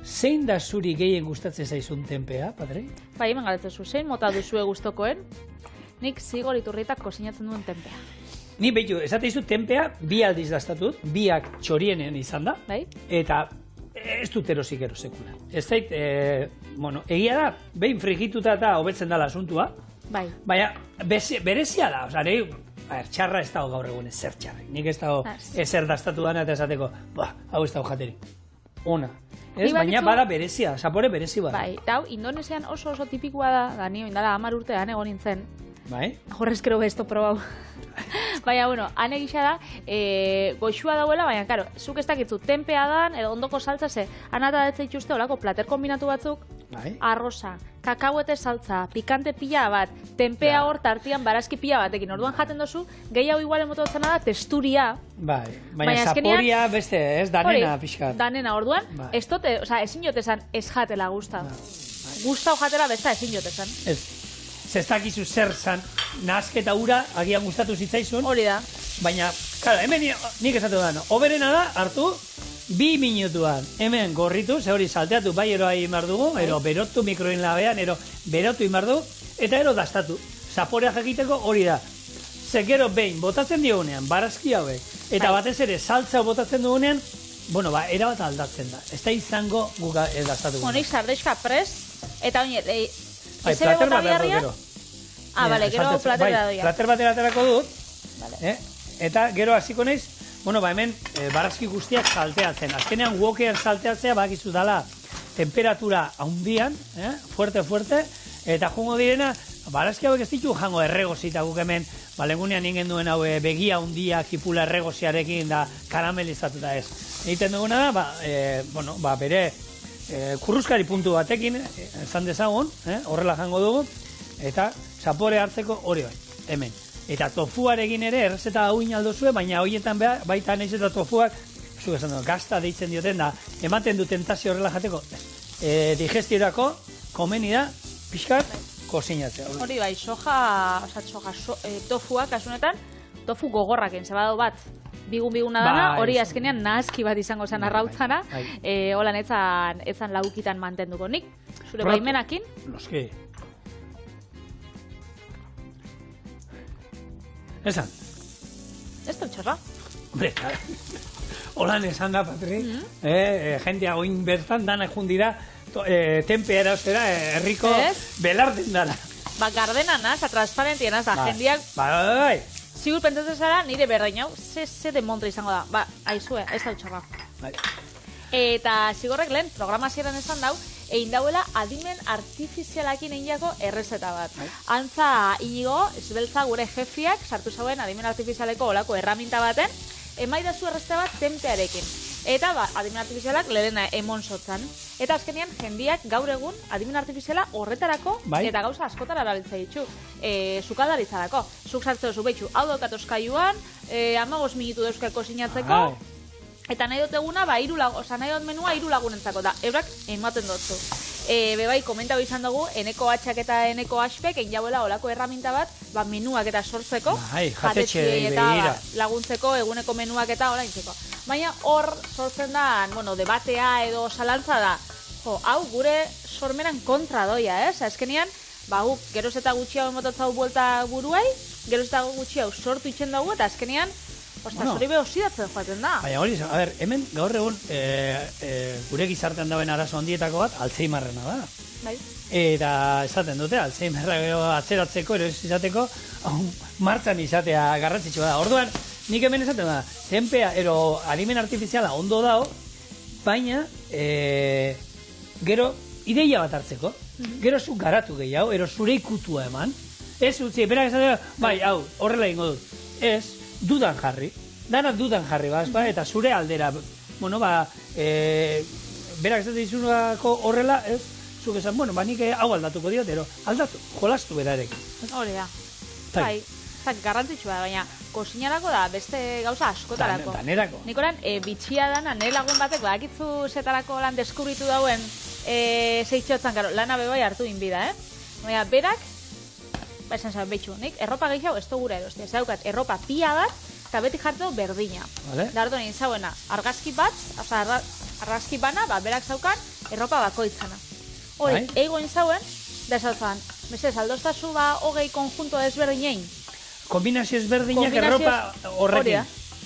Zein da zuri gehien gustatzen zaizun tenpea, Patri? Bai, hemen galetzen zein mota duzue gustokoen, nik Zigor Iturritak kozinatzen duen tenpea. Ni behitu, esateizu tenpea bi aldiz daztatut, biak txorienen izan da, eta ez dut erosik erosekula. Ez zait, egia da, behin frigituta eta hobetzen dela asuntua, baina berezia da, oza, txarra ez dago gaur egun ezer txarra. Nik ez dago ezer daztatu dana eta esateko, hau ez dago jateri. Ona. Baina bada berezia, zapore berezi bada. Bai, eta Indonesian oso tipikoa da nio, indala 10 urtean egon nintzen. Bai? Horrezkero besto probau. Baina, ane gisa da, goxua dauela, baina, karo, zuk ez dakitzu, tenpea dan, edo ondoko saltza ze, anata detza itxuste olako plater kombinatu batzuk, arroza, kakahuete saltza, pikante pila bat, tenpea hor tartian barazki pila batekin. Orduan jaten dozu, gehiago igual emototzen da, testuria. Bai, baina zaporia beste, ez danena pixkat. Danena, orduan, ez dote, ezin jotezan ez jatela guzta. Guzta jatela besta ezin jotezan. Ez. Zestakizu zer zan, nahazketa ura, agian gustatu zitzaizun. Hori da. Baina, claro, hemen nik esatu da, oberena da, hartu, 2 minutuan, hemen gorritu, ze hori salteatu, bai eroa egin behar dugu, ero berotu mikroin labean, ero berotu egin behar dugu, eta ero dastatu. Zaporea jakiteko hori da. Ze gero behin, botatzen diogunean, barazki hauek, eta batez ere, saltza botatzen dugunean, erabat aldatzen da. Ez da izango guka dastatu. Honik sardexka pres, eta oinet, plater bat erdo gero. Gero plater bat doia. Plater bat eraterako dut, eta gero hasiko naiz, hemen barazki guztiak salteatzen. Azkenean wokean salteatzea bakizu dala temperatura handian, fuerte, eta jungo direna, barazki hauek ez ditu jango erregozita guk hemen, lengunean ingen duen hau begia handia kipula erregoziarekin da karamelizatuta ez. Egiten duguna da, bere kurruzkari puntu batekin, esan dezagun, horrela jango dugu, eta zapore hartzeko hori bai, hemen. Eta tofuarekin ere, errezeta hau inaldozue, baina horietan baita nahiz eta tofuak, zu esan dugu, gazta deitzen dioten da, ematen du tentazio horrela jateko, digestiorako, komeni da, pixkat, kozinatzea. Hori bai, tofuak, kasunetan, tofu gogorraken, zebado bat, biguna dana, hori azkenean nahazki bat izango zen arrautzana, holan etzan laukitan mantenduko. Nik, zure baimenakin? Noski. Esan? Ez da txorra. Hombre, holan esan da, Patri. Jentea oin bertan dana jundira, tenpea erauzera, herriko belarden dana. Gardena naz, transparentien naz, jendeak... Bai. Zigur pentsatzen zara, nire berrein hau, ze demontra izango da. Aizue, ez da txorra. Eta zigorrek lehen, programazioan esan dau, egin dauela adimen artifizialakin eginako errezeta bat. Antza inigo, esbeltza gure jefiak, sartu zauen adimen artifizialeko olako erraminta baten, emaidazu errezeta bat tenpearekin. Eta adimen artifizialak lehena emon sotzan. Eta azkenean jendiak gaur egun adimen artifiziala horretarako eta gauza askotara erabiltza ditu. Sukadaritzarako. Zuk sartzeo zu behitxu, hau daukat oskaiuan, 15 minutu dauzkako sinatzeko, eta nahi dut eguna, nahi dut menua 3 lagunentzako da. Ebrak ematen dutzu. Bebai, komentau izan dugu, eneko atxak eta eneko aspek, egin jauela olako erraminta bat, menuak eta sortzeko, jatetxe eta laguntzeko, eguneko menuak eta oraintzeko. Baina hor sortzen da, debatea edo zalantza da, hau gure sormeran kontra doia, azkenean, guk geroz eta gutxiago emotatzau buelta buruai, geroz eta gutxiago sortu itxen dugu, eta azkenean, zori be oxidatzen joaten da. Baina hori, hemen gaur egun gure gizartean dauen arazo handietako bat, Alzheimerrena da. Bai. Eta esaten dute, Alzheimerra atzeratzeko, eroz izateko, martzan izatea garrantzitsua da. Orduan, nik hemen esaten da, tenpea, alimen artifiziala ondo dao, baina, gero, ideia bat hartzeko, gero zu garatu gehiago, zure ikutua eman, ez utzi, berak esatea, bai, hau, horrela ingo dut, ez, dudan jarri, dana dudan jarri, eta zure aldera, berak esatea izunako horrela, ez, zuk esan, nik hau aldatuko diot, aldatu, jolastu berarekin. Hori da, bai, garrantzitsua, baina kozinarako da, beste gauza askotarako. Danerako. Nik oran, bitxia dana, nire lagun batek, bakitzu zetarako lan deskubritu dauen zeitxotzan, lana bebai hartu inbida, Baina, berak, esan zau, betxu, nik erropa gehiago ez gura erostia. Ez daukat, erropa pila bat, eta beti jartu berdina. Da hartu nien zauena, argazki bat, argazki bana, berak zaukan, erropa bakoitzana. Hori, egoen zauen, da esatzen, mesez, aldoztazu hogei konjunto ezberdinein. Kombinazio ezberdinak erropa horrekin.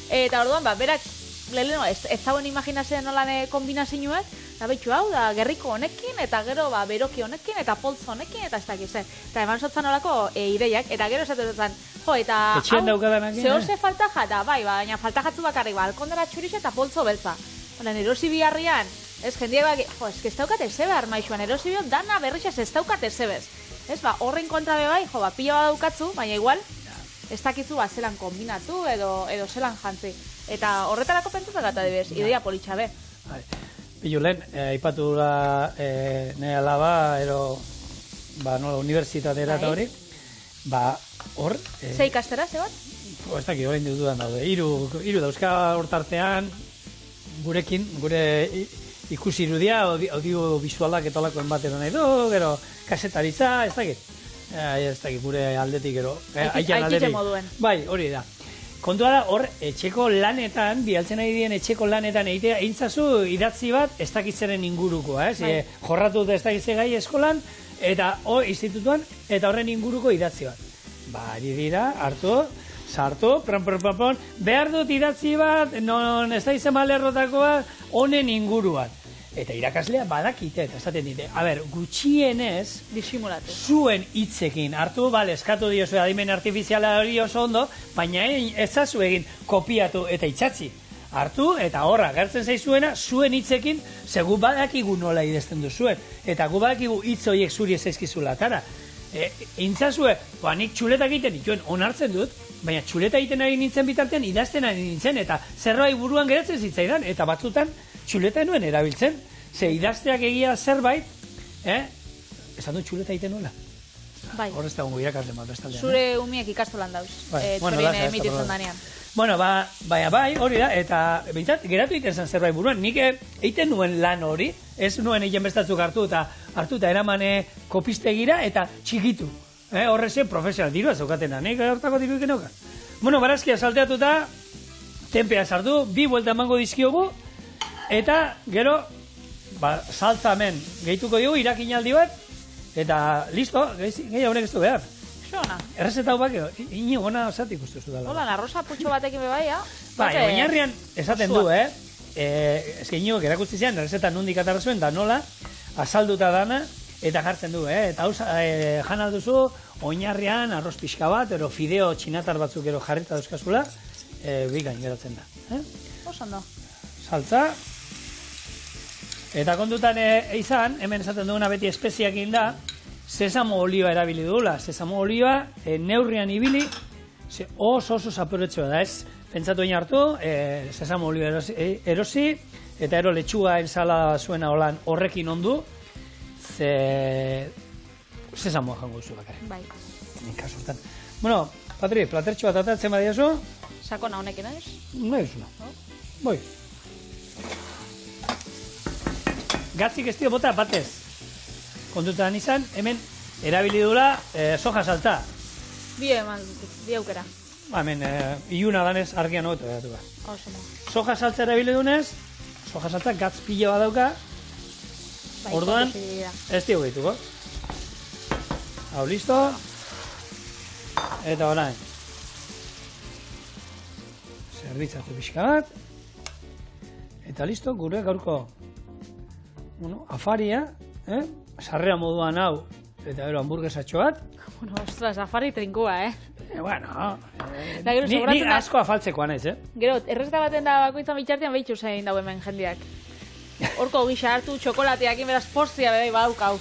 Eta orduan, berak, leheno, ez zauen imaginazioen nolan kombinazioak, eta betxu hau da, gerriko honekin, eta gero beroki honekin, eta poltzo honekin, eta ez dakiz. Eta eman sotzan olako ideiak, eta gero esatetan, eta hau, zehose faltaja, eta baina faltajatzu bakarrik, alkondera txurixe eta poltzo beltza. Erosi biharrian, ez jendiak ez daukat ezebe armaixuan, erosi bion dana berrixaz ez daukat ezebez. Horren kontra bebai, pila bat daukatzu, baina igual, ez dakizu zelan kombinatu edo zelan jantzi. Eta horretarako pentsatzen gata dibes, ideia politxabe. Pilu lehen, aipatu da nire alaba, nola, unibertsitatera eta hori, hor... Zei ikastera, ze bat? Ez dakit, horrein dudan daude. Hiru dauzka hortartean, gurekin, gure ikusi irudia, audiovisualak etolakoen batera nahi du, gero kasetaritza, ez dakit. Ez dakit, gure aldetik, gero. Aikitxe moduen. Bai, hori da. Kontua da, hor, etxeko lanetan, bialtzen nahi dien etxeko lanetan egitea, intzazu idatzi bat ez dakitzeren ingurukoa, jorratu dut ez dakitze gai eskolan, eta institutuan, eta horren inguruko idatzi bat. Ari dira, hartu, sartu, pron, behar dut idatzi bat, non ez dakitzen malerrotakoa, honen inguruan. Eta irakaslea badakite, eta esaten dite, gutxienez, disimulatu. Zuen hitzekin hartu, eskatu diozu adimen artifiziala hori oso ondo, baina ezazu egin kopiatu eta itxatzi. Hartu, eta horra, gertzen zaizuena, zuen hitzekin, gu badakigu nola idazten duzuen, eta gu badakigu hitz horiek zuri ez ezkizula atara. Intzazue, nik txuletak egiten dituen onartzen dut, baina txuleta egiten ari nintzen bitartean idazten ari nintzen, eta zerbait buruan geratzen zitzaidan, eta batzutan txuleta nuen erabiltzen. Ze idazteak egia zerbait, esan dut txuleta egiten nuela. Horrez dago irakasle bat bestaldean. Zure umiek ikastolan dauz, txorin emititzen danean. Bai, hori da, eta behintzat, geratu egiten zen zerbait buruan. Nik egiten nuen lan hori, ez nuen egin bestatzuk hartu eta eramane kopistegira eta txikitu. Horrezen profesional dirua zaukatena, nik hortako diruik enoka. Barazkia salteatuta, tenpea sartu, 2 buelta emango dizkiogu, eta gero, saltza hemen gehituko dugu, irakinaldi bat, eta listo, gehi honek ez du behar. Zona. Errezeta hau bakeo, ini gona osatik uste zu dala. Hola, arroza putxo batekin bebaia. Oinarrian esaten du, ezke inigo erakutsi zian, errezeta nondik atarra zuen, da nola, azalduta dana, eta jartzen du, eta hau jan alduzu, oinarrian arroz pixka bat, ero fideo txinatar batzuk ero jarrita dauzkazula, bikain geratzen da. Osondo. Saltza. Eta kontutan izan, hemen esaten duguna beti espeziakin da, sesamo olioa erabili dugula. Sesamo olioa neurrian ibili, oso zaporetxoa da, ez? Pentsatu egin hartu, sesamo olioa erosi, eta ero letxuga ensalada zuena holan horrekin ondu, sesamoa jango duzu bakarrik. Bai. Kasurtan. Bueno, Patri, platertxo bat atatzen badiazu? Sakona honekin, ez? Nahi duzuna. Bai. Gatzik ez dio bota batez. kontutan izan, hemen erabili dula soja saltza. Bi eman dut, bi aukera. Hemen, iluna danez argian hobeto edatu da. Oso mo. Soja saltza erabili dunez, soja saltza gatz pila bat dauka, orduan ez digu dituko. Hau, listo. Eta orain. Zerbitzatu pixka bat. Eta listo, gure gaurko afaria, sarrera moduan hau, eta gero hamburguesatxo bat. Bueno, ostras, afari trinkua, Bueno, ni asko afaltzekoan ez, Gero, errezeta baten da bakoitzan bitxartean behitxu zein dau hemen jendeak. Horko gisa hartu, txokolateak beraz porzia bedai badaukau.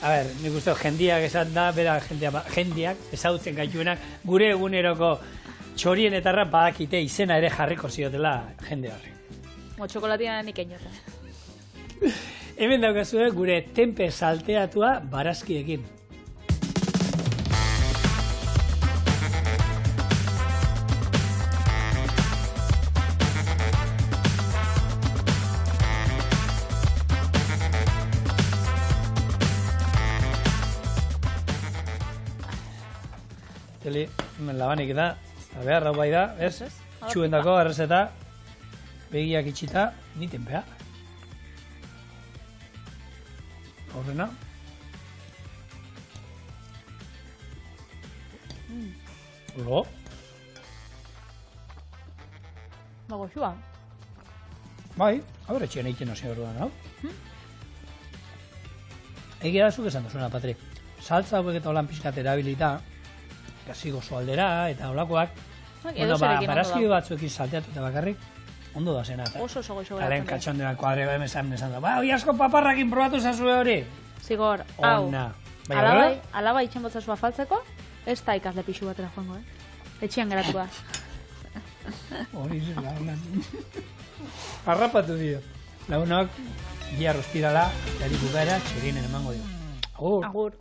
A ber, nik uste jendiak esan da, bera jendiak ezautzen gaituenak, gure eguneroko txorien etarra badakite izena ere jarriko ziotela jende horri. Txokolatea nik einota. Hemen daukazue gure tempe salteatua barazkiekin. Teli, hemen labanik da, eta behar hau bai da, ez? Txuendako errezeta, begiak itxita, ni tenpea. Horrena. Lo. Bago xua. Bai, hau etxean egiten hasi orduan, hau? Egia da zuk esan duzuna, Patri. Saltza hauek eta holan pixkat erabilita, gazi gozo aldera eta holakoak. Bueno, barazki batzuekin salteatu eta bakarrik, ondo da zena. Oso goxo geratzen. Halen katxondena kuadre hemen esan da. Oi asko paparrakin probatu zazue hori. Zigor, hau. Alaba itxen botzazu afaltzeko, ez da ikasle pixu batera joango, Etxian geratua. Hori zen lagunan. Harrapatu dio. Lagunok, bihar ospirala, jari bugara, txerinen emango dio. Agur. Agur.